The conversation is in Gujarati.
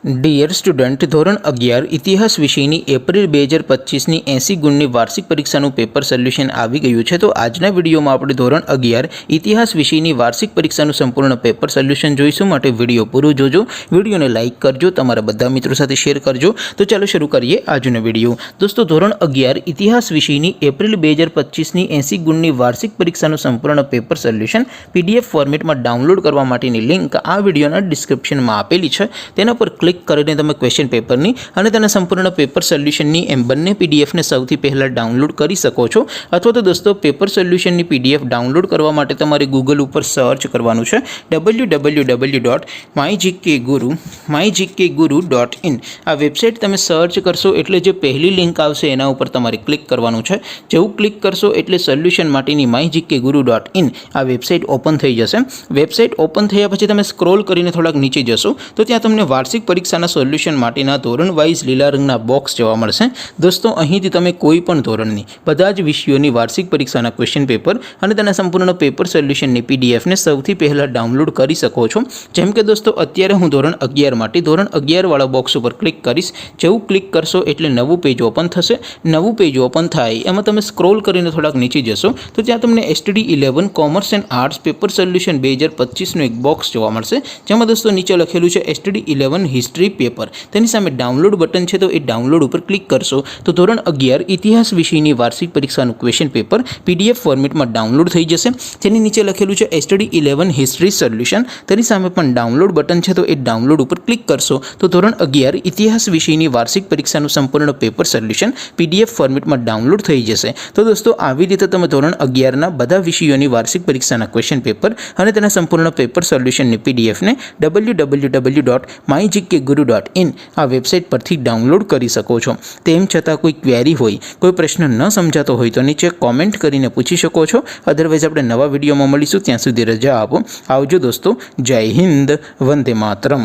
ડિયર સ્ટુડન્ટ, ધોરણ 11 ઇતિહાસ વિષયની એપ્રિલ 2025ની 80 ગુણની વાર્ષિક પરીક્ષાનું પેપર સોલ્યુશન આવી ગયું છે। તો આજના વિડીયોમાં આપણે ધોરણ 11 ઇતિહાસ વિષયની વાર્ષિક પરીક્ષાનું સંપૂર્ણ પેપર સોલ્યુશન જોઈશું। માટે વિડીયો પૂરો જોજો, વિડીયોને લાઇક કરજો, તમારા બધા મિત્રો સાથે શેર કરજો। તો ચાલો શરૂ કરીએ આજનો વિડીયો। દોસ્તો, ધોરણ 11 ઇતિહાસ વિષયની એપ્રિલ 2025ની 80 ગુણની વાર્ષિક પરીક્ષાનું સંપૂર્ણ પેપર સોલ્યુશન PDF ફોર્મેટમાં ડાઉનલોડ કરવા માટેની લિંક આ વિડીયોના ડિસ્ક્રિપ્શનમાં આપેલી છે। તેના પર ક્લિક કરીને તમે ક્વેશ્ચન પેપરની અને તેના સંપૂર્ણ પેપર સોલ્યુશનની એમ બંને પીડીએફને સૌથી પહેલાં ડાઉનલોડ કરી શકો છો। અથવા તો દોસ્તો, પેપર સોલ્યુશનની PDF ડાઉનલોડ કરવા માટે તમારે ગૂગલ ઉપર સર્ચ કરવાનું છે www.mygkguru.in। આ વેબસાઇટ તમે સર્ચ કરશો એટલે જે પહેલી લિંક આવશે એના ઉપર તમારે ક્લિક કરવાનું છે। જેવું ક્લિક કરશો એટલે સોલ્યુશન માટેની mygkguru.in આ વેબસાઇટ ઓપન થઈ જશે। વેબસાઇટ ઓપન થયા પછી તમે સ્ક્રોલ કરીને થોડાક નીચે જશો તો ત્યાં તમને વાર્ષિક પરીક્ષાના સોલ્યુશન માટેના ધોરણ વાઇઝ લીલા રંગના બોક્સ જોવા મળશે। દોસ્તો, અહીંથી તમે કોઈ પણ ધોરણની બધા જ વિષયોની વાર્ષિક પરીક્ષાના ક્વેશ્ચન પેપર અને તેના સંપૂર્ણ પેપર સોલ્યુશનની પીડીએફને સૌથી પહેલાં ડાઉનલોડ કરી શકો છો। જેમ કે દોસ્તો, અત્યારે હું ધોરણ 11 માટે ધોરણ 11 વાળા બોક્સ ઉપર ક્લિક કરીશ। જેવું ક્લિક કરશો એટલે નવું પેજ ઓપન થશે। નવું પેજ ઓપન થાય એમાં તમે સ્ક્રોલ કરીને થોડાક નીચે જશો તો ત્યાં તમને STD11 commerce and arts paper solution 2025નું એક બોક્સ જોવા મળશે। જેમાં દોસ્તો નીચે લખેલું છે STD11 હિસ્ટ્રી પેપર। તેની સામે ડાઉનલોડ બટન છે, તો એ ડાઉનલોડ ઉપર ક્લિક કરશો તો ધોરણ 11 ઇતિહાસ વિષયની વાર્ષિક પરીક્ષાનું ક્વેશ્ચન પેપર PDF ફોર્મેટમાં ડાઉનલોડ થઈ જશે। તેની નીચે લખેલું છે STD11 હિસ્ટ્રી સોલ્યુશન। તેની સામે પણ ડાઉનલોડ બટન છે, તો એ ડાઉનલોડ ઉપર ક્લિક કરશો તો ધોરણ 11 ઇતિહાસ વિષયની વાર્ષિક પરીક્ષાનું સંપૂર્ણ પેપર સોલ્યુશન PDF ફોર્મેટમાં ડાઉનલોડ થઈ જશે। તો દોસ્તો, આવી રીતે તમે ધોરણ 11ના બધા વિષયોની વાર્ષિક પરીક્ષાના ક્વેશ્ચન પેપર અને તેના સંપૂર્ણ પેપર સોલ્યુશનની પીડીએફને www.mygkguru.in આ વેબસાઇટ પરથી ડાઉનલોડ કરી શકો છો। તેમ છતાં કોઈ ક્વેરી હોય, કોઈ પ્રશ્ન ન સમજાતો હોય તો નીચે કોમેન્ટ કરીને પૂછી શકો છો। અધરવાઇઝ આપણે નવા વિડીયોમાં મળીશું, ત્યાં સુધી રજા આપો। આવજો દોસ્તો, જય હિન્દ, વંદે માતરમ।